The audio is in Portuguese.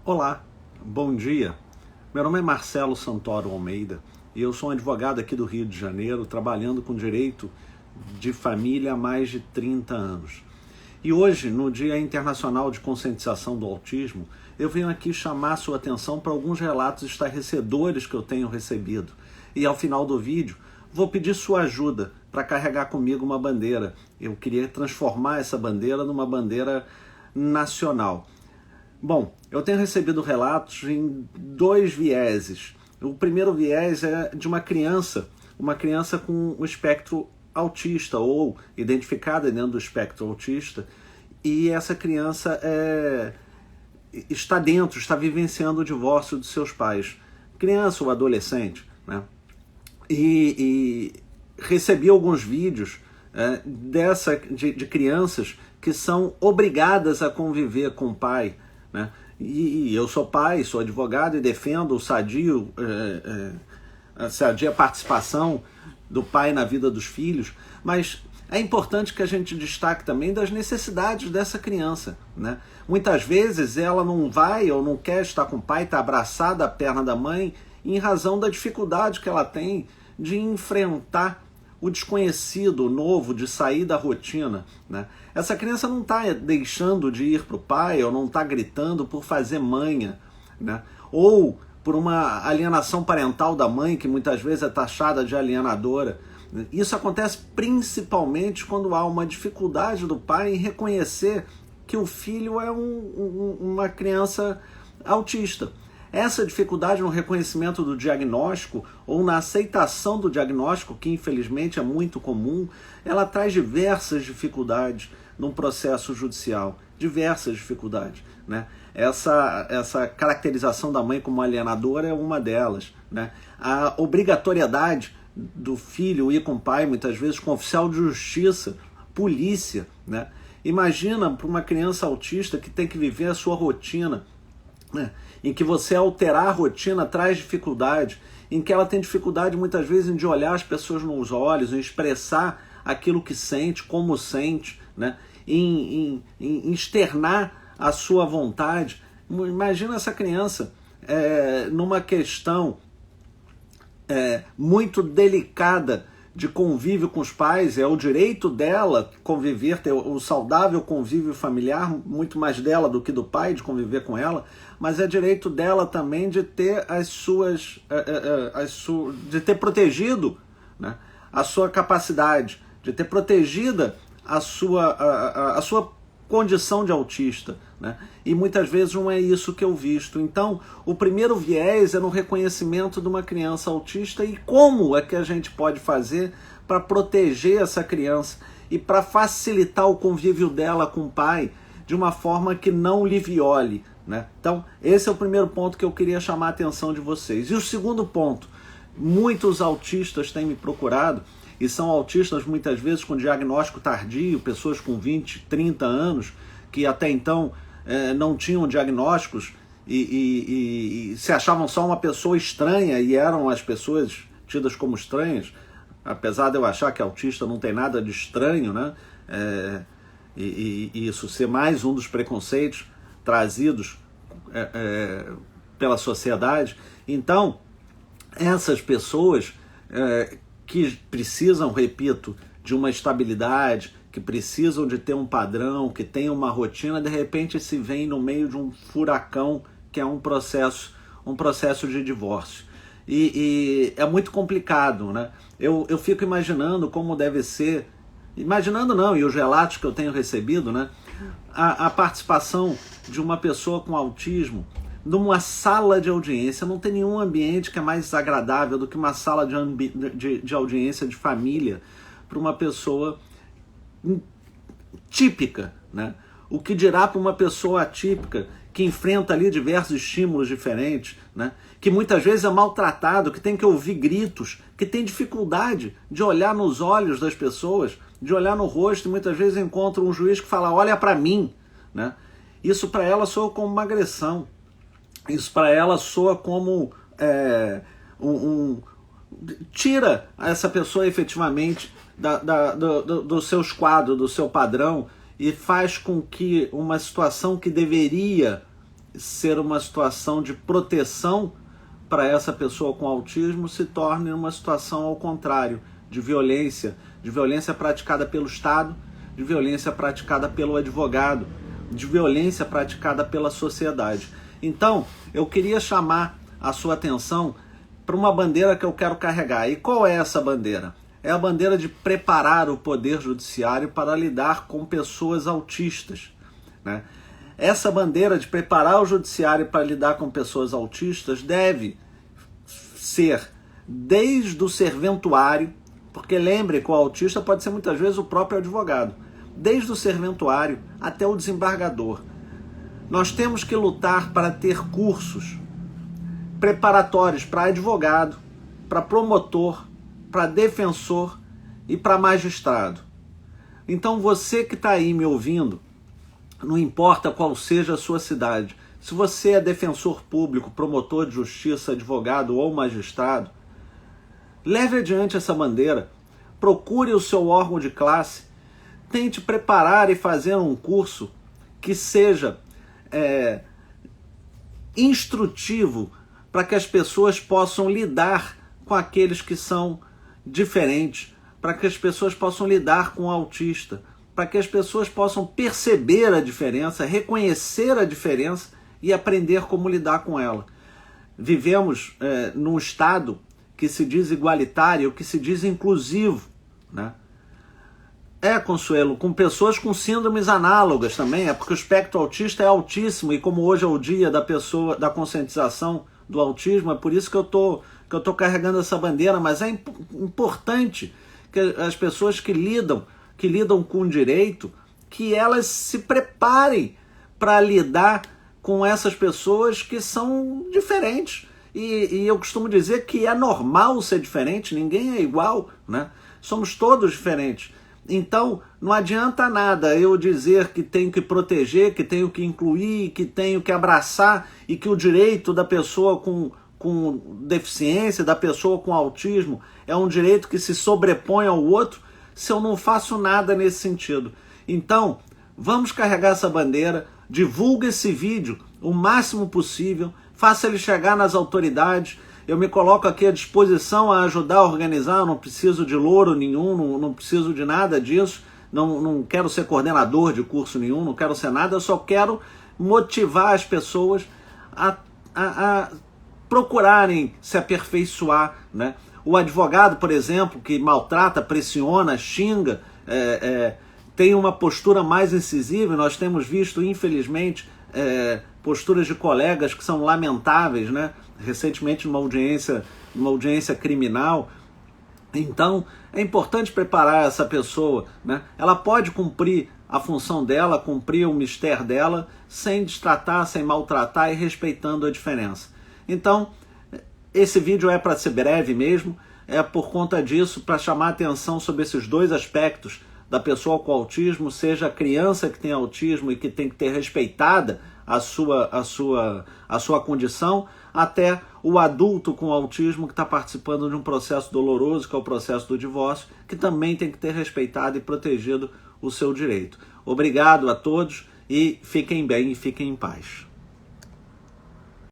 Olá, bom dia. Meu nome é Marcelo Santoro Almeida e eu sou um advogado aqui do Rio de Janeiro, trabalhando com direito de família há mais de 30 anos. E hoje, no Dia Internacional de Conscientização do Autismo, eu venho aqui chamar a sua atenção para alguns relatos estarrecedores que eu tenho recebido. E ao final do vídeo, vou pedir sua ajuda para carregar comigo uma bandeira. Eu queria transformar essa bandeira numa bandeira nacional. Bom, eu tenho recebido relatos em dois vieses. O primeiro viés é de uma criança com o espectro autista ou identificada dentro do espectro autista, e essa criança está vivenciando o divórcio de seus pais, criança ou adolescente, né? E recebi alguns vídeos de crianças que são obrigadas a conviver com o pai, né? E eu sou pai, sou advogado e defendo a sadia participação do pai na vida dos filhos, mas é importante que a gente destaque também das necessidades dessa criança, né? Muitas vezes ela não vai ou não quer estar com o pai, está abraçada à perna da mãe, em razão da dificuldade que ela tem de enfrentar o desconhecido, o novo, de sair da rotina, né? Essa criança não está deixando de ir para o pai, ou não está gritando por fazer manha, né? Ou por uma alienação parental da mãe, que muitas vezes é taxada de alienadora. Isso acontece principalmente quando há uma dificuldade do pai em reconhecer que o filho é uma criança autista. Essa dificuldade no reconhecimento do diagnóstico ou na aceitação do diagnóstico, que infelizmente é muito comum, ela traz diversas dificuldades num processo judicial, diversas dificuldades, né? Essa caracterização da mãe como alienadora é uma delas, né? A obrigatoriedade do filho ir com o pai, muitas vezes com oficial de justiça, polícia, né? Imagina para uma criança autista que tem que viver a sua rotina, né? Em que você alterar a rotina traz dificuldade, em que ela tem dificuldade muitas vezes de olhar as pessoas nos olhos, em expressar aquilo que sente, como sente, né? em externar a sua vontade. Imagina essa criança numa questão muito delicada de convívio com os pais. É o direito dela conviver, ter o saudável convívio familiar, muito mais dela do que do pai, de conviver com ela, mas é direito dela também de ter de ter protegido, né, a sua capacidade, de ter protegida a sua condição de autista, né? E muitas vezes não é isso que eu visto. Então, o primeiro viés é no reconhecimento de uma criança autista e como é que a gente pode fazer para proteger essa criança e para facilitar o convívio dela com o pai de uma forma que não lhe viole, né? Então, esse é o primeiro ponto que eu queria chamar a atenção de vocês. E o segundo ponto, muitos autistas têm me procurado, e são autistas muitas vezes com diagnóstico tardio, pessoas com 20, 30 anos, que até então não tinham diagnósticos e se achavam só uma pessoa estranha, e eram as pessoas tidas como estranhas, apesar de eu achar que autista não tem nada de estranho, né? E isso ser mais um dos preconceitos trazidos pela sociedade. Então, essas pessoas que precisam, repito, de uma estabilidade, que precisam de ter um padrão, que tenham uma rotina, de repente se vem no meio de um furacão que é um processo de divórcio. E é muito complicado, né? Eu fico imaginando como deve ser, imaginando não, e os relatos que eu tenho recebido, né? A participação de uma pessoa com autismo numa sala de audiência. Não tem nenhum ambiente que é mais agradável do que uma sala de audiência de família para uma pessoa típica, né? O que dirá para uma pessoa atípica que enfrenta ali diversos estímulos diferentes, né? Que muitas vezes é maltratado, que tem que ouvir gritos, que tem dificuldade de olhar nos olhos das pessoas, de olhar no rosto, e muitas vezes encontra um juiz que fala, olha para mim, né? Isso para ela soa como uma agressão. Isso para ela soa como tira essa pessoa efetivamente do seu esquadro, do seu padrão, e faz com que uma situação que deveria ser uma situação de proteção para essa pessoa com autismo, se torne uma situação ao contrário, de violência praticada pelo Estado, de violência praticada pelo advogado, de violência praticada pela sociedade. Então, eu queria chamar a sua atenção para uma bandeira que eu quero carregar. E qual é essa bandeira? É a bandeira de preparar o Poder Judiciário para lidar com pessoas autistas, né? Essa bandeira de preparar o Judiciário para lidar com pessoas autistas deve ser desde o serventuário, porque lembre que o autista pode ser muitas vezes o próprio advogado, desde o serventuário até o desembargador. Nós temos que lutar para ter cursos preparatórios para advogado, para promotor, para defensor e para magistrado. Então você que está aí me ouvindo, não importa qual seja a sua cidade, se você é defensor público, promotor de justiça, advogado ou magistrado, leve adiante essa bandeira, procure o seu órgão de classe, tente preparar e fazer um curso que seja instrutivo para que as pessoas possam lidar com aqueles que são diferentes, para que as pessoas possam lidar com o autista, para que as pessoas possam perceber a diferença, reconhecer a diferença e aprender como lidar com ela. Vivemos num Estado que se diz igualitário, que se diz inclusivo, né? Consuelo, com pessoas com síndromes análogas também, porque o espectro autista é altíssimo e como hoje é o dia da conscientização do autismo, é por isso que eu tô carregando essa bandeira, mas é importante que as pessoas que lidam com o direito, que elas se preparem para lidar com essas pessoas que são diferentes. E eu costumo dizer que é normal ser diferente, ninguém é igual, né? Somos todos diferentes. Então, não adianta nada eu dizer que tenho que proteger, que tenho que incluir, que tenho que abraçar e que o direito da pessoa com deficiência, da pessoa com autismo, é um direito que se sobrepõe ao outro, se eu não faço nada nesse sentido. Então, vamos carregar essa bandeira, divulgue esse vídeo o máximo possível, faça ele chegar nas autoridades. Eu me coloco aqui à disposição a ajudar a organizar, eu não preciso de louro nenhum, não preciso de nada disso, não quero ser coordenador de curso nenhum, não quero ser nada, eu só quero motivar as pessoas a procurarem se aperfeiçoar, né? O advogado, por exemplo, que maltrata, pressiona, xinga, tem uma postura mais incisiva, nós temos visto, infelizmente, posturas de colegas que são lamentáveis, né? Recentemente numa audiência criminal. Então, é importante preparar essa pessoa, né? Ela pode cumprir a função dela, cumprir o mistério dela, sem destratar, sem maltratar e respeitando a diferença. Então, esse vídeo é para ser breve mesmo, é por conta disso, para chamar a atenção sobre esses dois aspectos da pessoa com autismo, seja a criança que tem autismo e que tem que ter respeitada a sua condição, até o adulto com autismo que está participando de um processo doloroso, que é o processo do divórcio, que também tem que ter respeitado e protegido o seu direito. Obrigado a todos e fiquem bem e fiquem em paz.